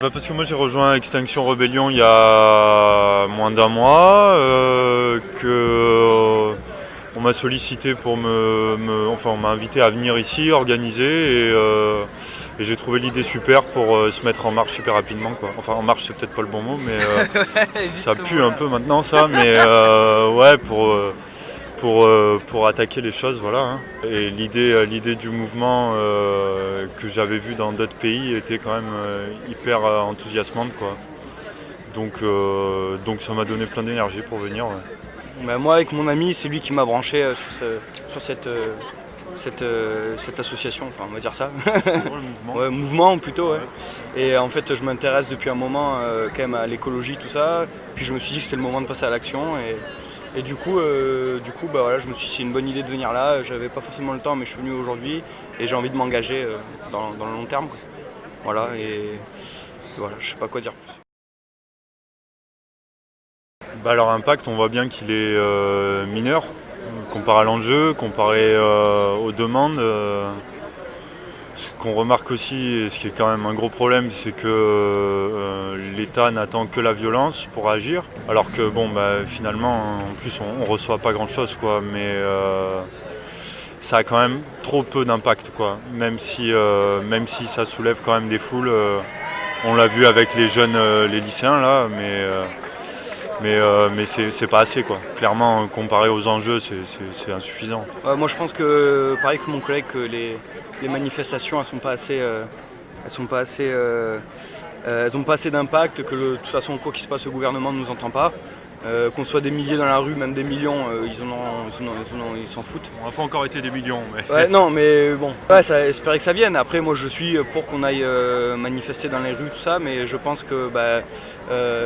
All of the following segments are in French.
Parce que moi j'ai rejoint Extinction Rebellion il y a moins d'un mois, on m'a sollicité pour on m'a invité à venir ici, organiser et j'ai trouvé l'idée super pour se mettre en marche super rapidement quoi. Enfin en marche c'est peut-être pas le bon mot mais ça pue un peu maintenant ça, mais ouais pour attaquer les choses, voilà. Hein. Et l'idée du mouvement que j'avais vu dans d'autres pays était quand même hyper enthousiasmante, quoi. Donc ça m'a donné plein d'énergie pour venir. Ouais. Bah, moi, avec mon ami, c'est lui qui m'a branché sur cette association, enfin on va dire ça. Le mouvement. Ouais, mouvement plutôt, ouais. Et en fait, je m'intéresse depuis un moment quand même à l'écologie, tout ça. Puis je me suis dit que c'était le moment de passer à l'action. Et du coup, bah, voilà, je me suis dit c'est une bonne idée de venir là. J'avais pas forcément le temps, mais je suis venu aujourd'hui et j'ai envie de m'engager dans le long terme, quoi. Voilà, et voilà, je sais pas quoi dire plus. Bah, leur impact, on voit bien qu'il est mineur, comparé à l'enjeu, comparé aux demandes. Ce qu'on remarque aussi, et ce qui est quand même un gros problème, c'est que l'État n'attend que la violence pour agir. Alors que bon, bah, finalement, en plus, on reçoit pas grand-chose, quoi. Mais ça a quand même trop peu d'impact, quoi. Même si ça soulève quand même des foules. On l'a vu avec les jeunes, les lycéens là, mais c'est pas assez, quoi. Clairement, comparé aux enjeux, c'est insuffisant. Moi, je pense que, pareil que mon collègue, que les manifestations, elles ont pas assez d'impact, que de toute façon, quoi qu'il se passe, le gouvernement ne nous entend pas. Qu'on soit des milliers dans la rue, même des millions, ils s'en foutent. On n'a pas encore été des millions, mais... Ouais, non, mais bon, ouais, espérer que ça vienne. Après, moi, je suis pour qu'on aille manifester dans les rues, tout ça, mais je pense que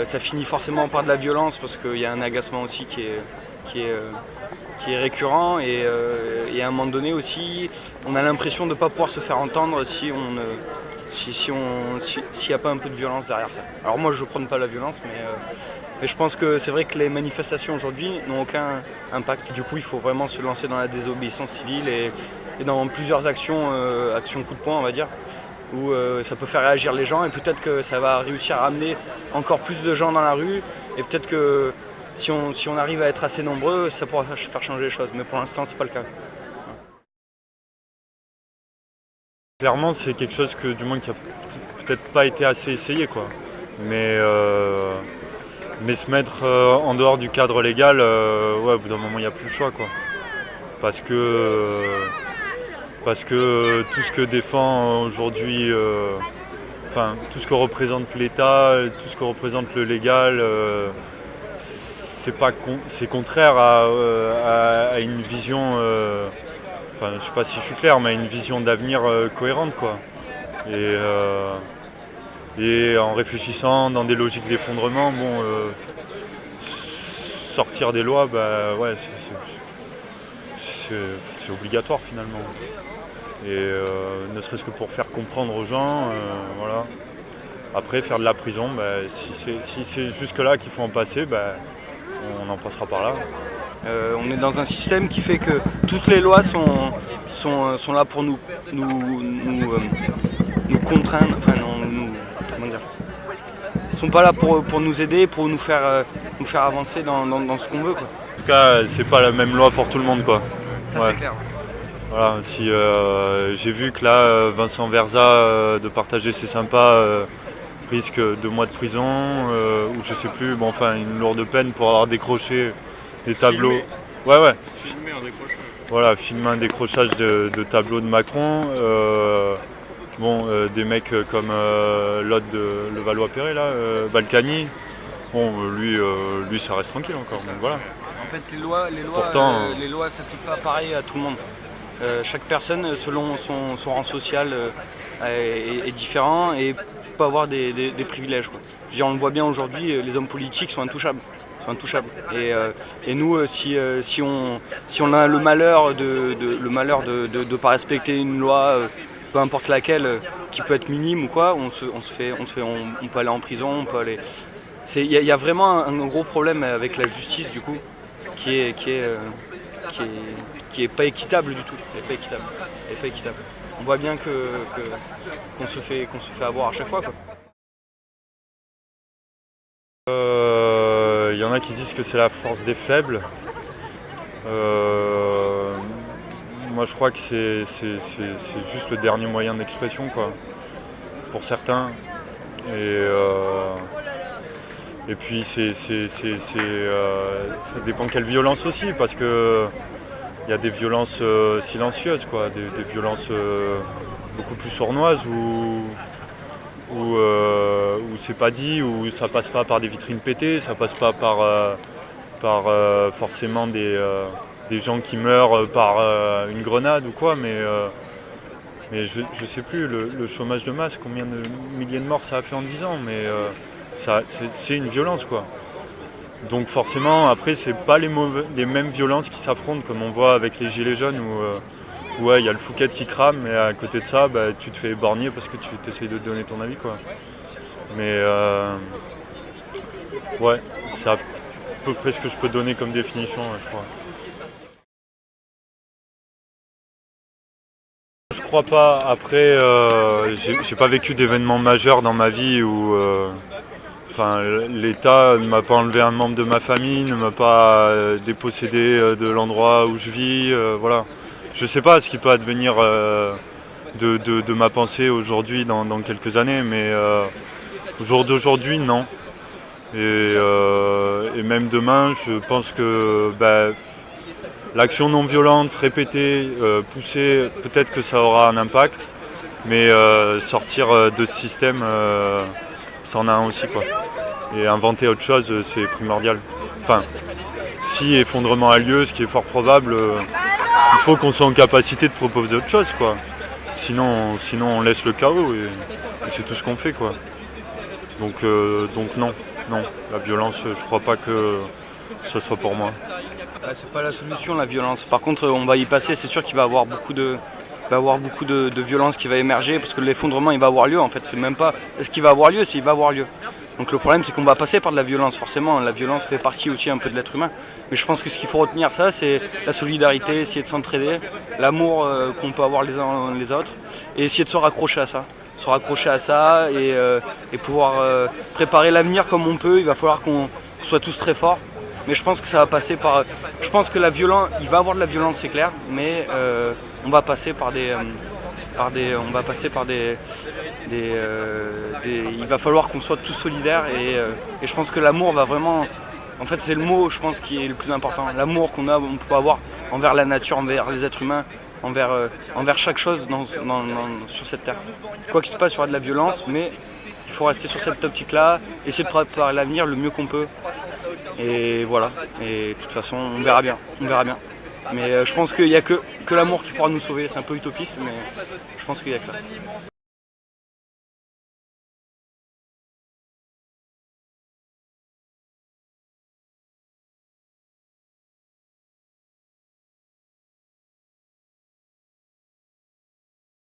ça finit forcément par de la violence, parce qu'il y a un agacement aussi qui est récurrent, et à un moment donné aussi, on a l'impression de ne pas pouvoir se faire entendre s'il n'y a pas un peu de violence derrière ça. Alors moi, je ne prône pas la violence, mais je pense que c'est vrai que les manifestations aujourd'hui n'ont aucun impact. Du coup, il faut vraiment se lancer dans la désobéissance civile et dans plusieurs actions coup de poing, on va dire, où ça peut faire réagir les gens, et peut-être que ça va réussir à amener encore plus de gens dans la rue, et peut-être que si on arrive à être assez nombreux, ça pourra faire changer les choses. Mais pour l'instant, c'est pas le cas. Clairement, c'est quelque chose que du moins qui a peut-être pas été assez essayé, quoi. Mais se mettre en dehors du cadre légal, ouais, au bout d'un moment, il n'y a plus le choix, quoi. Parce que tout ce que défend aujourd'hui, tout ce que représente l'État, tout ce que représente le légal, c'est contraire à une vision. Je sais pas si je suis clair, mais une vision d'avenir cohérente, quoi. Et en réfléchissant dans des logiques d'effondrement, sortir des lois, bah ouais, c'est obligatoire finalement. Et ne serait-ce que pour faire comprendre aux gens, voilà. Après, faire de la prison, bah, si c'est jusque-là qu'il faut en passer, bah, on en passera par là. On est dans un système qui fait que toutes les lois sont là pour nous contraindre, comment dire. Ils sont pas là pour nous aider, pour nous faire avancer dans ce qu'on veut, quoi. En tout cas, c'est pas la même loi pour tout le monde, quoi. Ça, ouais. C'est clair. Voilà, si j'ai vu que là, Vincent Verza, de partager c'est sympa, risque 2 mois de prison, ou je sais plus, une lourde peine pour avoir décroché des tableaux. Filmé. Ouais. Filmer un décrochage. Voilà, filmer un décrochage de tableaux de Macron. Des mecs comme l'autre de Levallois-Perret, là, Balkany. Lui, ça reste tranquille encore. Donc voilà. En fait, les lois s'appliquent pas pareil à tout le monde. Chaque personne, selon son rang social, est différent et peut avoir des privilèges, quoi. Je veux dire, on le voit bien aujourd'hui, les hommes politiques sont intouchables. Et nous, si on a le malheur de pas respecter une loi, peu importe laquelle, qui peut être minime ou quoi, on peut aller en prison, on peut aller. Il y a vraiment un gros problème avec la justice, du coup, qui est pas équitable du tout. Elle est pas équitable. On voit bien qu'on se fait avoir à chaque fois, quoi. Il y en a qui disent que c'est la force des faibles. Moi je crois que c'est juste le dernier moyen d'expression, quoi, pour certains. Et puis ça dépend quelle violence aussi, parce que il y a des violences silencieuses, quoi, des violences beaucoup plus sournoises où c'est pas dit, où ça passe pas par des vitrines pétées, ça passe pas par forcément des gens qui meurent par une grenade ou quoi, mais je sais plus, le chômage de masse, combien de milliers de morts ça a fait en 10 ans, mais c'est une violence, quoi. Donc forcément, après, c'est pas les mêmes violences qui s'affrontent, comme on voit avec les gilets jaunes, où il y a le Fouquet qui crame, mais à côté de ça, tu te fais éborgner parce que tu essayes de te donner ton avis, quoi. Mais ouais, c'est à peu près ce que je peux donner comme définition, je crois. Je crois pas. Après, j'ai pas vécu d'événements majeurs dans ma vie où l'État ne m'a pas enlevé un membre de ma famille, ne m'a pas dépossédé de l'endroit où je vis. Voilà. Je sais pas ce qui peut advenir de ma pensée aujourd'hui dans quelques années, mais au jour d'aujourd'hui, non. Et même demain, je pense que l'action non violente, répétée, poussée, peut-être que ça aura un impact, mais sortir de ce système, ça en a un aussi, quoi. Et inventer autre chose, c'est primordial. Enfin, si effondrement a lieu, ce qui est fort probable, il faut qu'on soit en capacité de proposer autre chose, quoi. Sinon on laisse le chaos et c'est tout ce qu'on fait, quoi. Donc non, la violence, je crois pas que ce soit pour moi. C'est pas la solution, la violence. Par contre, on va y passer, c'est sûr qu'il va y avoir beaucoup de violence qui va émerger, parce que l'effondrement il va avoir lieu, en fait. C'est même pas est-ce qu'il va avoir lieu, c'est il va avoir lieu. Donc le problème, c'est qu'on va passer par de la violence, forcément. La violence fait partie aussi un peu de l'être humain. Mais je pense que ce qu'il faut retenir, ça, c'est la solidarité, essayer de s'entraider, l'amour qu'on peut avoir les uns les autres, et essayer de se raccrocher à ça. Et pouvoir préparer l'avenir comme on peut. Il va falloir qu'on soit tous très forts. Mais je pense que ça va passer par. Je pense que il va y avoir de la violence, c'est clair, mais on va passer par il va falloir qu'on soit tous solidaires et je pense que l'amour va vraiment. En fait, c'est le mot, je pense, qui est le plus important. L'amour on peut avoir envers la nature, envers les êtres humains, envers chaque chose sur cette terre. Quoi qu'il se passe, il y aura de la violence, mais il faut rester sur cette optique-là, essayer de préparer l'avenir le mieux qu'on peut. Et voilà, et de toute façon, on verra bien. Mais je pense qu'il n'y a que l'amour qui pourra nous sauver, c'est un peu utopiste, mais je pense qu'il n'y a que ça.